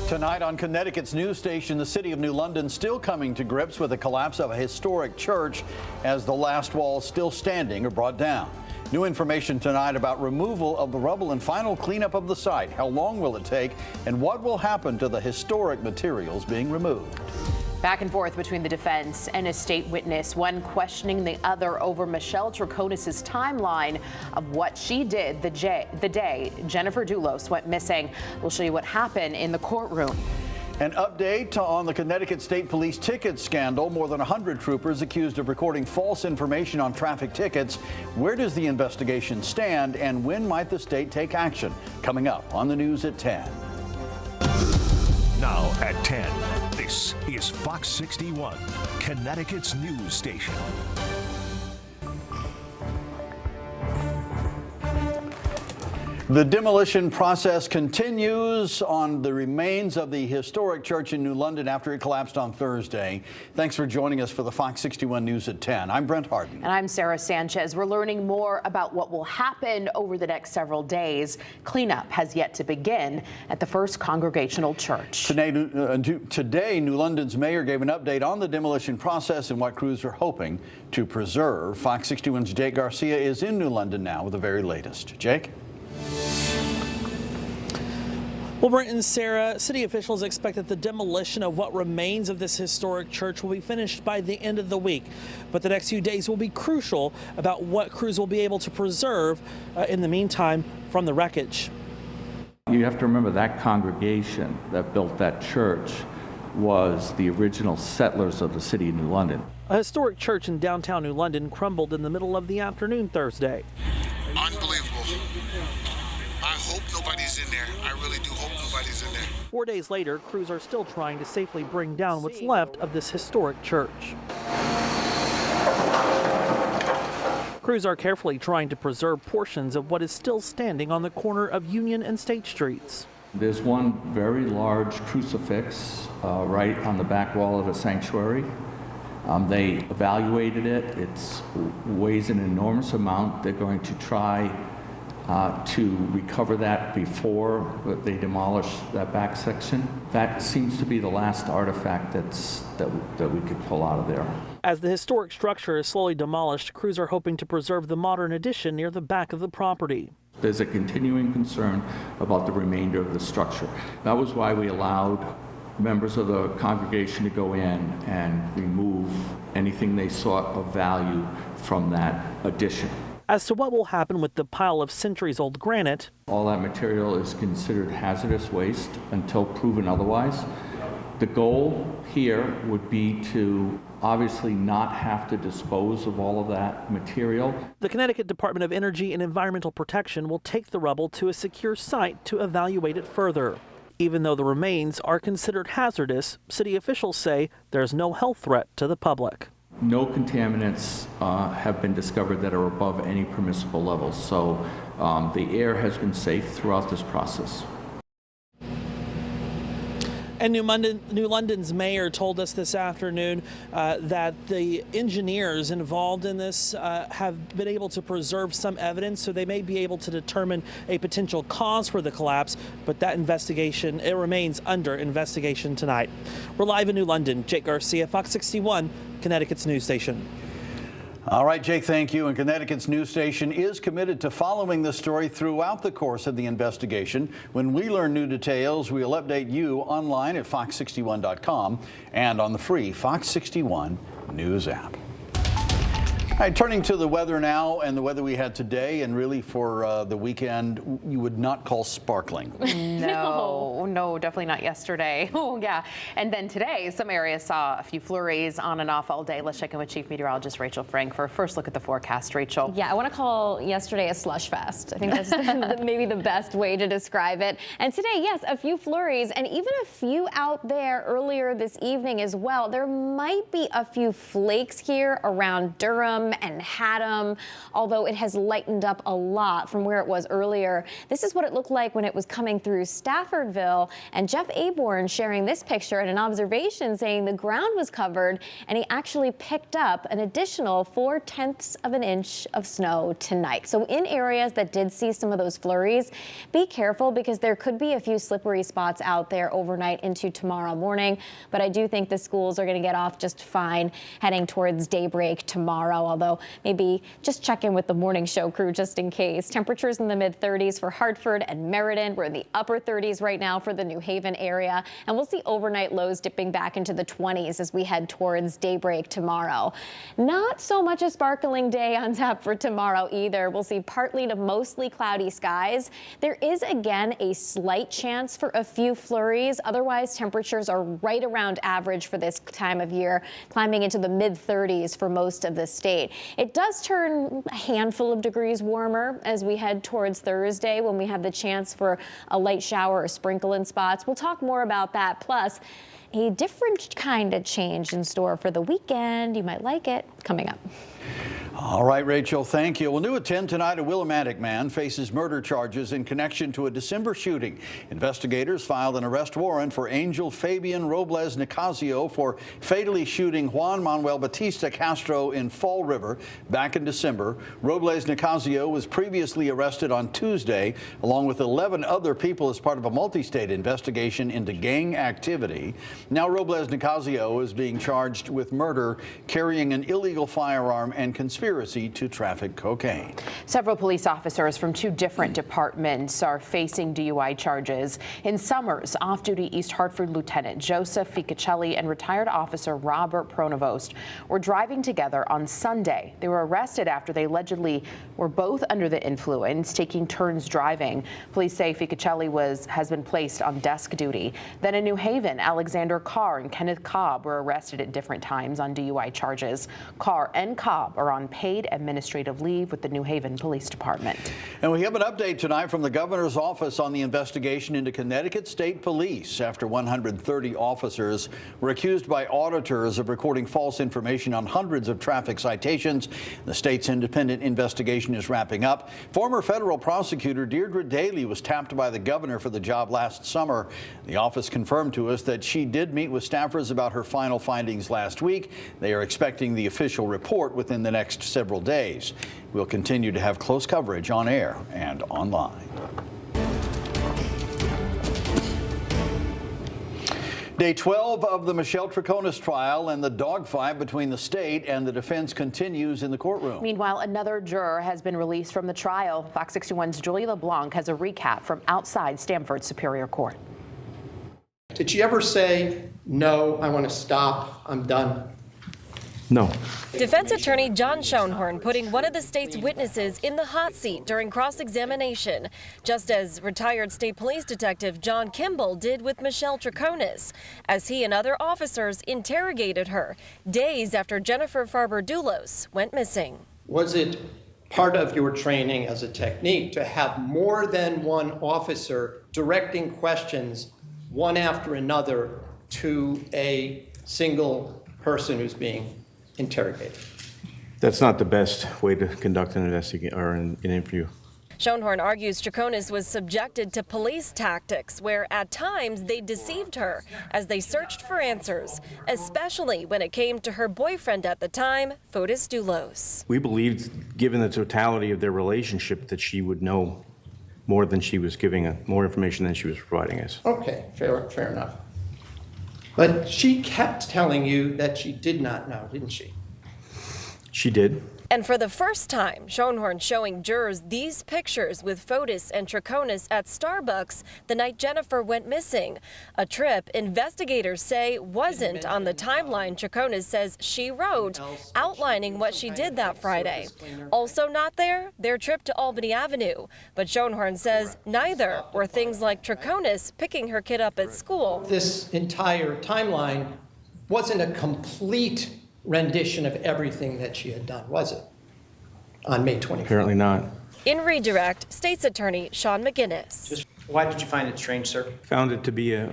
Tonight on Connecticut's news station, the city of New London still coming to grips with the collapse of a historic church as the last walls still standing are brought down. New information tonight about removal of the rubble and final cleanup of the site. How long will it take and what will happen to the historic materials being removed? Back and forth between the defense and a state witness, one questioning the other over Michelle Troconis's timeline of what she did the day Jennifer Dulos went missing. We'll show you what happened in the courtroom. An update on the Connecticut State Police ticket scandal. More than 100 troopers accused of recording false information on traffic tickets. Where does the investigation stand and when might the state take action? Coming up on the news at 10. Now at 10, this is Fox 61, Connecticut's news station. The demolition process continues on the remains of the historic church in New London after it collapsed on Thursday. Thanks for joining us for the Fox 61 News at 10. I'm Brent Harden. And I'm Sarah Sanchez. We're learning more about what will happen over the next several days. Cleanup has yet to begin at the First Congregational Church. Today, New London's mayor gave an update on the demolition process and what crews are hoping to preserve. Fox 61's Jake Garcia is in New London now with the very latest. Jake? Well, Brent and Sarah, city officials expect that the demolition of what remains of this historic church will be finished by the end of the week. But the next few days will be crucial about what crews will be able to preserve in the meantime from the wreckage. You have to remember that congregation that built that church was the original settlers of the city of New London. A historic church in downtown New London crumbled in the middle of the afternoon Thursday. Unbelievable. I hope nobody's in there. I really do hope nobody's in there. 4 days later, crews are still trying to safely bring down what's left of this historic church. Crews are carefully trying to preserve portions of what is still standing on the corner of Union and State Streets. There's one very large crucifix right on the back wall of the sanctuary. They evaluated it. It weighs an enormous amount. They're going to try to recover that before they demolish that back section. That seems to be the last artifact that we could pull out of there. As the historic structure is slowly demolished, crews are hoping to preserve the modern addition near the back of the property. There's a continuing concern about the remainder of the structure. That was why we allowed members of the congregation to go in and remove anything they sought of value from that addition. As to what will happen with the pile of centuries-old granite, all that material is considered hazardous waste until proven otherwise. The goal here would be to obviously not have to dispose of all of that material. The Connecticut Department of Energy and Environmental Protection will take the rubble to a secure site to evaluate it further. Even though the remains are considered hazardous, city officials say there's no health threat to the public. No contaminants have been discovered that are above any permissible levels, so the air has been safe throughout this process. And New London's mayor told us this afternoon that the engineers involved in this have been able to preserve some evidence, so they may be able to determine a potential cause for the collapse, but that investigation, it remains under investigation tonight. We're live in New London. Jake Garcia, Fox 61, Connecticut's news station. All right, Jake, thank you. And Connecticut's news station is committed to following the story throughout the course of the investigation. When we learn new details, we'll update you online at fox61.com and on the free Fox 61 News app. All right, turning to the weather now, and the weather we had today and really for the weekend, you would not call sparkling. No, definitely not yesterday. Oh, yeah. And then today, some areas saw a few flurries on and off all day. Let's check in with Chief Meteorologist Rachel Frank for a first look at the forecast. Rachel. Yeah, I want to call yesterday a slush fest. I think that's maybe the best way to describe it. And today, yes, a few flurries and even a few out there earlier this evening as well. There might be a few flakes here around Durham, Windham and Haddam, although it has lightened up a lot from where it was earlier. This is what it looked like when it was coming through Staffordville, and Jeff Aborn sharing this picture and an observation saying the ground was covered, and he actually picked up an additional 0.4 of an inch of snow tonight. So in areas that did see some of those flurries, be careful because there could be a few slippery spots out there overnight into tomorrow morning. But I do think the schools are going to get off just fine heading towards daybreak tomorrow, although maybe just check in with the morning show crew just in case. Temperatures in the mid-30s for Hartford and Meriden. We're in the upper 30s right now for the New Haven area, and we'll see overnight lows dipping back into the 20s as we head towards daybreak tomorrow. Not so much a sparkling day on tap for tomorrow either. We'll see partly to mostly cloudy skies. There is again a slight chance for a few flurries. Otherwise, temperatures are right around average for this time of year, climbing into the mid-30s for most of the state. It does turn a handful of degrees warmer as we head towards Thursday when we have the chance for a light shower or sprinkle in spots. We'll talk more about that. Plus, a different kind of change in store for the weekend. You might like it. Coming up. All right, Rachel, thank you. Well, new at 10 tonight, a Willimantic man faces murder charges in connection to a December shooting. Investigators filed an arrest warrant for Angel Fabian Robles Nicasio for fatally shooting Juan Manuel Batista Castro in Fall River back in December. Robles Nicasio was previously arrested on Tuesday, along with 11 other people as part of a multi-state investigation into gang activity. Now Robles Nicasio is being charged with murder, carrying an illegal firearm, and conspiracy to traffic cocaine. Several police officers from two different departments are facing DUI charges. In Summers, off-duty East Hartford Lieutenant Joseph Ficacelli and retired officer Robert Pronovost were driving together on Sunday. They were arrested after they allegedly were both under the influence, taking turns driving. Police say Ficacelli has been placed on desk duty. Then in New Haven, Alexander Carr and Kenneth Cobb were arrested at different times on DUI charges. Carr and Cobb are on paid administrative leave with the New Haven Police Department. And we have an update tonight from the governor's office on the investigation into Connecticut State Police after 130 officers were accused by auditors of recording false information on hundreds of traffic citations. The state's independent investigation is wrapping up. Former federal prosecutor Deirdre Daley was tapped by the governor for the job last summer. The office confirmed to us that she did meet with staffers about her final findings last week. They are expecting the official report within the next several days. We'll continue to have close coverage on air and online. Day 12 of the Michelle Troconis trial, and the dogfight between the state and the defense continues in the courtroom. Meanwhile, another juror has been released from the trial. Fox 61's Julie LeBlanc has a recap from outside Stamford Superior Court. Did she ever say, no, I want to stop, I'm done? No. Defense attorney John Schoenhorn putting one of the state's witnesses in the hot seat during cross-examination, just as retired state police detective John Kimball did with Michelle Troconis, as he and other officers interrogated her days after Jennifer Farber-Dulos went missing. Was it part of your training as a technique to have more than one officer directing questions one after another to a single person who's being interrogated? That's not the best way to conduct an investigation or an interview. Schoenhorn argues Troconis was subjected to police tactics where at times they deceived her as they searched for answers, especially when it came to her boyfriend at the time, Fotis Dulos. We believed, given the totality of their relationship, that she would know more than she was giving, more information than she was providing us. Okay, fair enough. But she kept telling you that she did not know, didn't she? She did. And for the first time, Schoenhorn showing jurors these pictures with Fotis and Troconis at Starbucks the night Jennifer went missing. A trip investigators say wasn't on the timeline Troconis says she wrote, outlining what she did that Friday. Also not there, their trip to Albany Avenue. But Schoenhorn says neither were things like Troconis picking her kid up at school. This entire timeline wasn't a complete rendition of everything that she had done, was it, on May 24th? Apparently not. In redirect, State's Attorney Sean McGinnis. Why did you find it strange, sir? Found it to be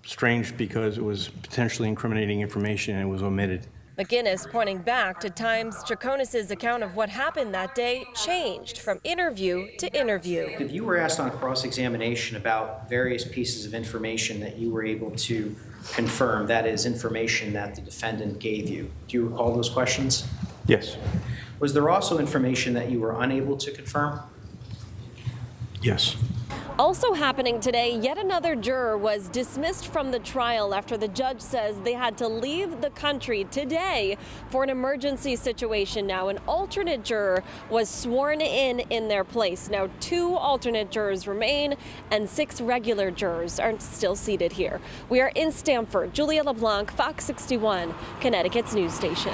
strange because it was potentially incriminating information and it was omitted. McGinnis pointing back to times Troconis' account of what happened that day changed from interview to interview. If you were asked on cross-examination about various pieces of information that you were able to confirm, that is, information that the defendant gave you, do you recall those questions? Yes. Was there also information that you were unable to confirm? Yes. Also happening today, yet another juror was dismissed from the trial after the judge says they had to leave the country today for an emergency situation. Now, an alternate juror was sworn in their place. Now, 2 alternate jurors remain and 6 regular jurors are still seated here. We are in Stamford. Julia LeBlanc, Fox 61, Connecticut's news station.